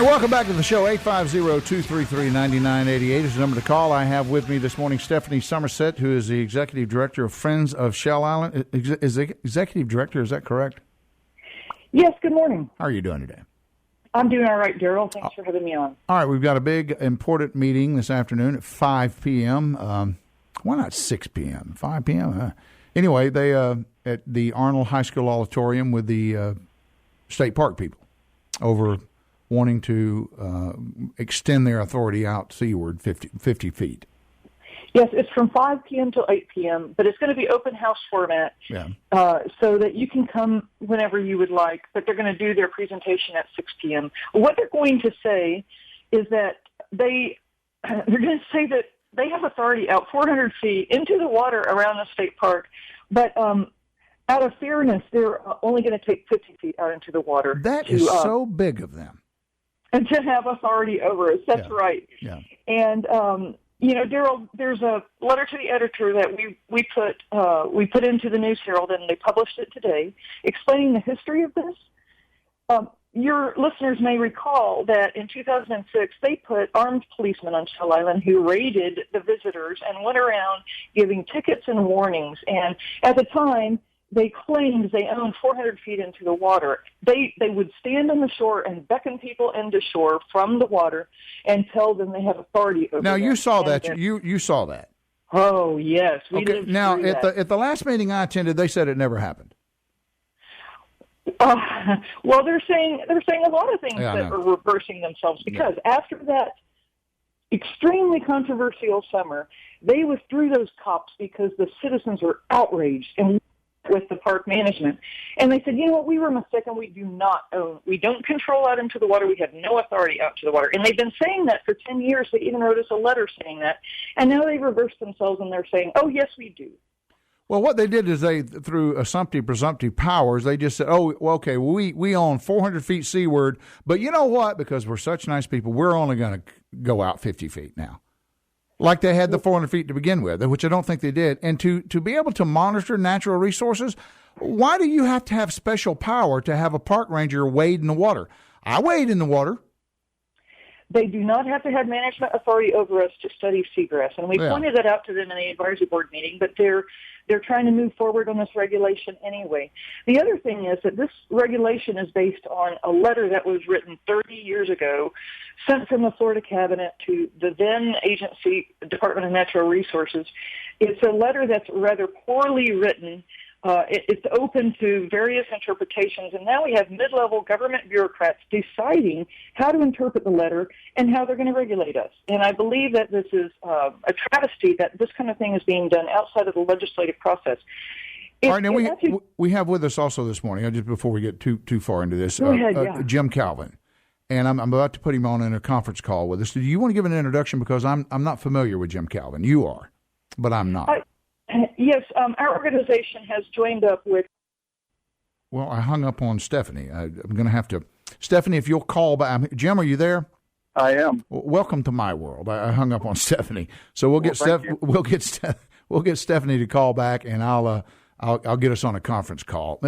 right, welcome back to the show. 850-233-9988 is the number to call. I have with me this morning Stephanie Somerset, who is the Executive Director of Friends of Shell Island. Is the Executive Director, is that correct? Yes, good morning. How are you doing today? I'm doing all right, Derrell. Thanks for having me on. All right, we've got a big, important meeting this afternoon at 5 p.m. Why not 6 p.m.? 5 p.m.? Anyway, they at the Arnold High School Auditorium with the state park people over wanting to extend their authority out seaward 50 feet. Yes, it's from 5 p.m. till 8 p.m., but it's going to be open house format, so that you can come whenever you would like, but they're going to do their presentation at 6 p.m. What they're going to say is that they're going to say that they have authority out 400 feet into the water around the state park, but out of fairness, they're only going to take 50 feet out into the water. That is so big of them. And to have authority over us. That's right. Yeah. And, Derrell, there's a letter to the editor that we put into the News Herald, and they published it today, explaining the history of this. Your listeners may recall that in 2006, they put armed policemen on Shell Island who raided the visitors and went around giving tickets and warnings. And at the time, they claimed they owned 400 feet into the water. They would stand on the shore and beckon people into shore from the water and tell them they have authority over them. Now, you saw that. You saw that. Oh, yes. Okay. Now, at the last meeting I attended, they said it never happened. Well, they're saying a lot of things that are reversing themselves, because after that extremely controversial summer, they withdrew those cops because the citizens were outraged and with the park management. And they said, you know what, we were mistaken. We don't control out into the water. We have no authority out to the water. And they've been saying that for 10 years. They even wrote us a letter saying that. And now they've reversed themselves and they're saying, oh, yes, we do. Well, what they did is they, through assumptive, presumptive powers, they just said, oh, well, okay, we own 400 feet seaward, but you know what? Because we're such nice people, we're only going to go out 50 feet now. Like they had the 400 feet to begin with, which I don't think they did. And to be able to monitor natural resources, why do you have to have special power to have a park ranger wade in the water? I wade in the water. They do not have to have management authority over us to study seagrass. And we pointed that out to them in the advisory board meeting, but they're trying to move forward on this regulation anyway. The other thing is that this regulation is based on a letter that was written 30 years ago, sent from the Florida cabinet to the then agency, Department of Natural Resources. It's a letter that's rather poorly written. It's open to various interpretations, and now we have mid-level government bureaucrats deciding how to interpret the letter and how they're going to regulate us. And I believe that this is a travesty that this kind of thing is being done outside of the legislative process. All right, now we have with us also this morning, just before we get too far into this, Jim Calvin. And I'm about to put him on in a conference call with us. Do you want to give an introduction? Because I'm not familiar with Jim Calvin. You are, but I'm not. Yes, our organization has joined up with... Well, I hung up on Stephanie. I'm going to have to... Stephanie, if you'll call back... Jim, are you there? I am. Welcome to my world. I hung up on Stephanie. So we'll get Stephanie to call back, and I'll get us on a conference call.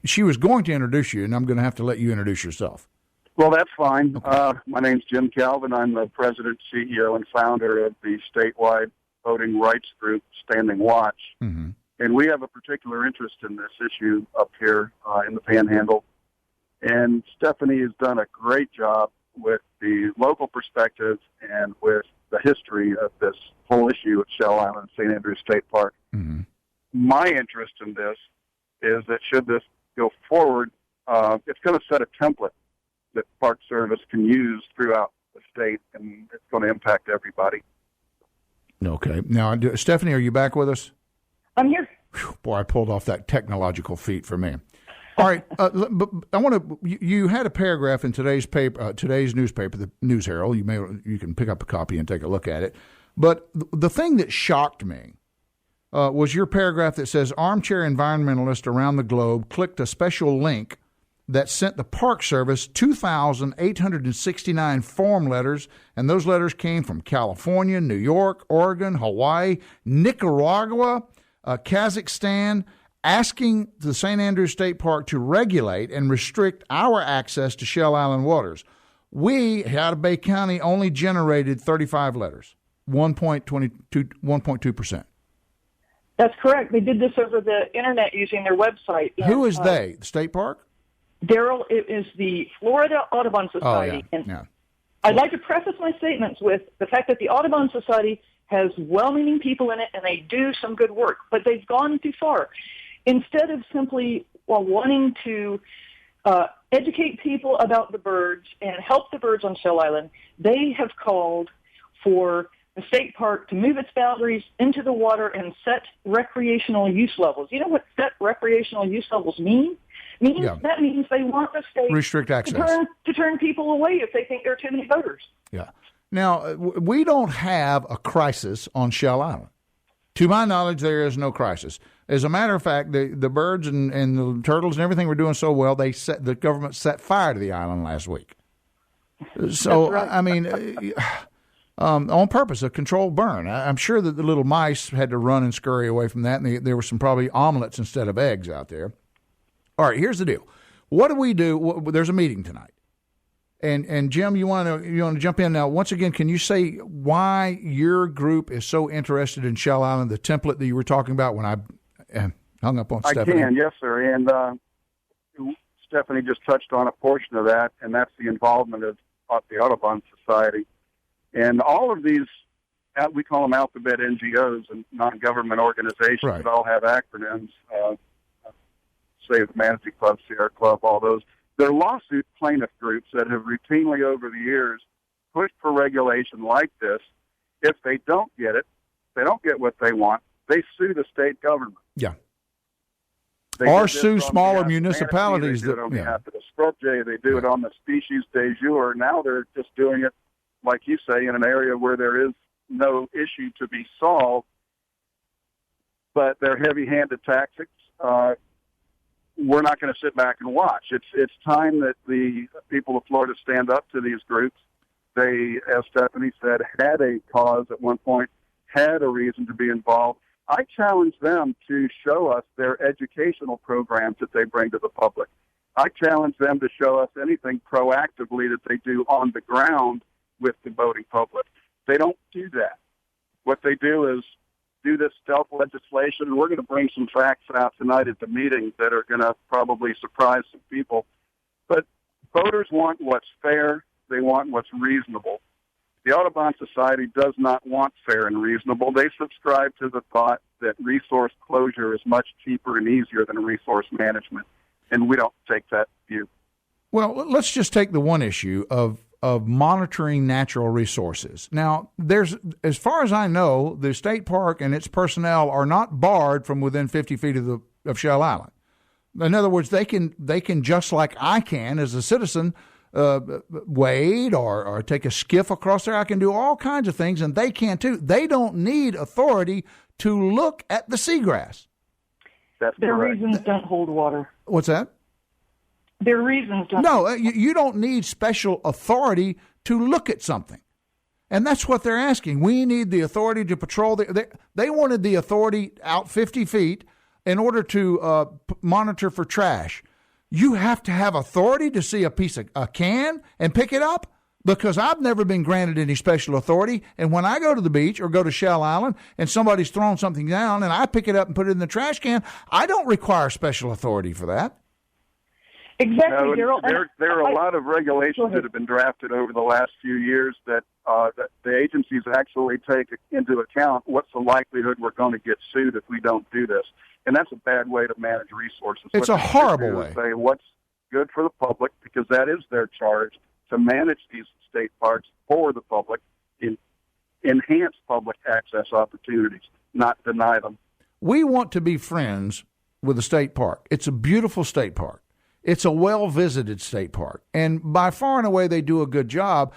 She was going to introduce you, and I'm going to have to let you introduce yourself. Well, that's fine. Okay. My name's Jim Calvin. I'm the president, CEO, and founder of the statewide voting rights group, Standing Watch. Mm-hmm. And we have a particular interest in this issue up here in the Panhandle. And Stephanie has done a great job with the local perspective and with the history of this whole issue at Shell Island, St. Andrews State Park. Mm-hmm. My interest in this is that should this go forward, it's going to set a template that Park Service can use throughout the state, and it's going to impact everybody. Okay. Now, Stephanie, are you back with us? I'm here. Whew, boy, I pulled off that technological feat for me. All right. But I want to. You had a paragraph in today's paper, today's newspaper, the News Herald. You can pick up a copy and take a look at it. But the thing that shocked me was your paragraph that says armchair environmentalists around the globe clicked a special link that sent the Park Service 2,869 form letters, and those letters came from California, New York, Oregon, Hawaii, Nicaragua, Kazakhstan, asking the St. Andrews State Park to regulate and restrict our access to Shell Island waters. We, out of Bay County, only generated 35 letters, 1.2%. That's correct. They did this over the internet using their website. Who is they? The state park? Derrell, it is the Florida Audubon Society. Oh, yeah. I'd like to preface my statements with the fact that the Audubon Society has well-meaning people in it, and they do some good work, but they've gone too far. Instead of simply wanting to educate people about the birds and help the birds on Shell Island, they have called for the state park to move its boundaries into the water and set recreational use levels. You know what set recreational use levels mean? That means they want the state restrict access to turn people away if they think there are too many boaters. Yeah. Now, we don't have a crisis on Shell Island. To my knowledge, there is no crisis. As a matter of fact, the birds and the turtles and everything were doing so well, the government set fire to the island last week. So, right. I mean, on purpose, a controlled burn. I'm sure that the little mice had to run and scurry away from that, and there were some probably omelets instead of eggs out there. All right, here's the deal. What do we do? There's a meeting tonight. And Jim, you want to jump in now? Once again, can you say why your group is so interested in Shell Island, the template that you were talking about when I hung up on Stephanie? I can, yes, sir. And Stephanie just touched on a portion of that, and that's the involvement of the Audubon Society. And all of these, we call them alphabet NGOs and non-government organizations that all have acronyms, Save Humanity Club, Sierra Club, all those. They're lawsuit plaintiff groups that have routinely over the years pushed for regulation like this. If they don't get it, they don't get what they want, they sue the state government. Yeah. Or sue smaller municipalities. They do it on behalf of the scrub jay. They do it on the species de jour. Now they're just doing it, like you say, in an area where there is no issue to be solved, but they're heavy-handed tactics. We're not going to sit back and watch. It's time that the people of Florida stand up to these groups. They, as Stephanie said, had a cause at one point, had a reason to be involved. I challenge them to show us their educational programs that they bring to the public. I challenge them to show us anything proactively that they do on the ground with the boating public. They don't do that. What they do is do this stealth legislation, and we're going to bring some facts out tonight at the meeting that are going to probably surprise some people. But voters want what's fair. They want what's reasonable. The Audubon Society does not want fair and reasonable. They subscribe to the thought that resource closure is much cheaper and easier than resource management, and we don't take that view. Well, let's just take the one issue of monitoring natural resources. Now, as far as I know, the state park and its personnel are not barred from within 50 feet of Shell Island. In other words, they can just like I can as a citizen wade or take a skiff across there. I can do all kinds of things, and they can too. They don't need authority to look at the seagrass. Their reasons don't hold water. What's that? Their reasons don't. No, you don't need special authority to look at something. And that's what they're asking. We need the authority to patrol. They wanted the authority out 50 feet in order to monitor for trash. You have to have authority to see a can and pick it up? Because I've never been granted any special authority. And when I go to the beach or go to Shell Island and somebody's thrown something down and I pick it up and put it in the trash can, I don't require special authority for that. Exactly, Derrell. There are a lot of regulations that have been drafted over the last few years that the agencies actually take into account what's the likelihood we're going to get sued if we don't do this. And that's a bad way to manage resources. It's a horrible way. Say what's good for the public, because that is their charge, to manage these state parks for the public, enhance public access opportunities, not deny them. We want to be friends with the state park. It's a beautiful state park. It's a well-visited state park, and by far and away they do a good job.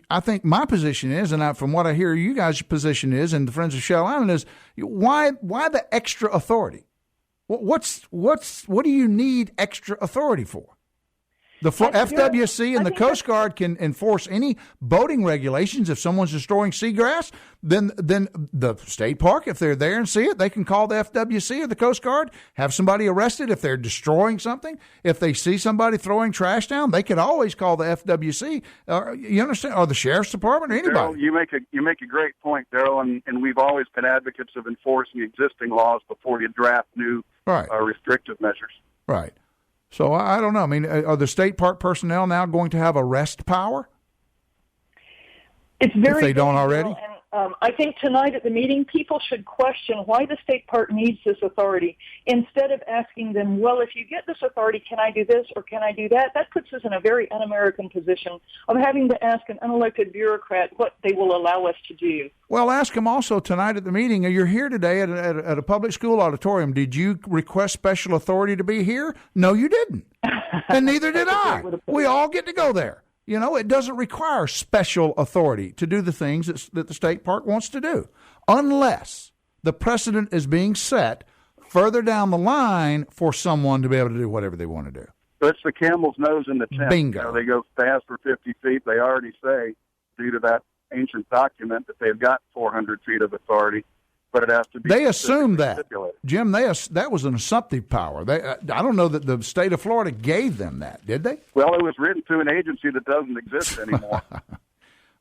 I think my position is, and from what I hear you guys' position is, and the Friends of Shell Island is, why the extra authority? What do you need extra authority for? The FWC and the Coast Guard can enforce any boating regulations. If someone's destroying seagrass, then the state park, if they're there and see it, they can call the FWC or the Coast Guard, have somebody arrested if they're destroying something. If they see somebody throwing trash down, they could always call the FWC. You understand? Or the Sheriff's Department or anybody. Darrell, you make a great point, Darrell, and we've always been advocates of enforcing existing laws before you draft new restrictive measures. Right. So I don't know. I mean, are the state park personnel now going to have arrest power? It's very if they don't already. And, I think tonight at the meeting, people should question why the state park needs this authority instead of asking them, well, if you get this authority, can I do this or can I do that? That puts us in a very un-American position of having to ask an unelected bureaucrat what they will allow us to do. Well, ask them also tonight at the meeting. You're here today at a public school auditorium. Did you request special authority to be here? No, you didn't. And neither did I. We all get to go there. You know, it doesn't require special authority to do the things that the state park wants to do, unless the precedent is being set further down the line for someone to be able to do whatever they want to do. So it's the camel's nose in the tent. Bingo. You know, they go fast for 50 feet. They already say, due to that ancient document, that they've got 400 feet of authority, but it has to be. They assumed that, stipulated. Jim. That was an assumptive power. I don't know that the state of Florida gave them that, did they? Well, it was written to an agency that doesn't exist anymore.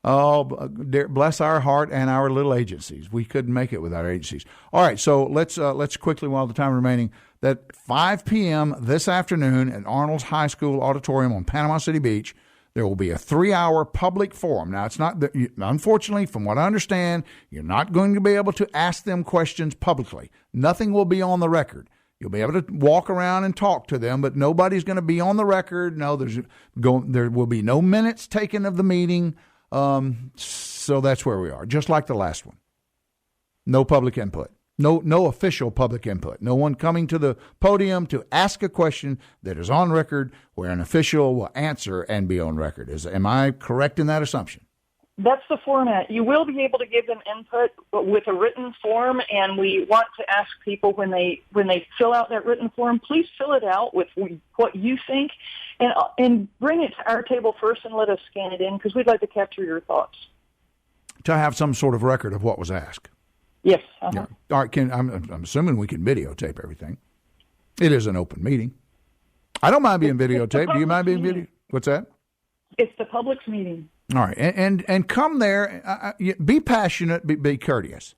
Oh, bless our heart and our little agencies. We couldn't make it without our agencies. All right, so let's quickly, while the time remaining, that 5 p.m. this afternoon at Arnold's High School Auditorium on Panama City Beach, there will be a 3-hour public forum. Now, it's not, unfortunately, from what I understand, you're not going to be able to ask them questions publicly. Nothing will be on the record. You'll be able to walk around and talk to them, but nobody's going to be on the record. No, there will be no minutes taken of the meeting. So that's where we are, just like the last one. No public input. No official public input. No one coming to the podium to ask a question that is on record where an official will answer and be on record. Am I correct in that assumption? That's the format. You will be able to give them input with a written form, and we want to ask people when they fill out that written form, please fill it out with what you think, and bring it to our table first and let us scan it in, because we'd like to capture your thoughts. To have some sort of record of what was asked. Yes. Yeah. All right. I'm assuming we can videotape everything. It is an open meeting. I don't mind being videotaped. Do you mind being video? What's that? It's the public's meeting. All right, and come there. Be passionate. Be courteous.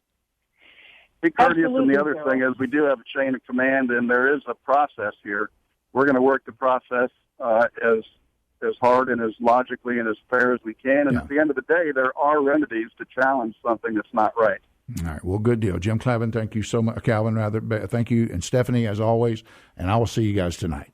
Be courteous, Absolutely, and the other thing is we do have a chain of command, and there is a process here. We're going to work the process as hard and as logically and as fair as we can. And at the end of the day, there are remedies to challenge something that's not right. All right. Well, good deal. Jim Clavin, thank you so much. Calvin, rather. Thank you. And Stephanie, as always. And I will see you guys tonight.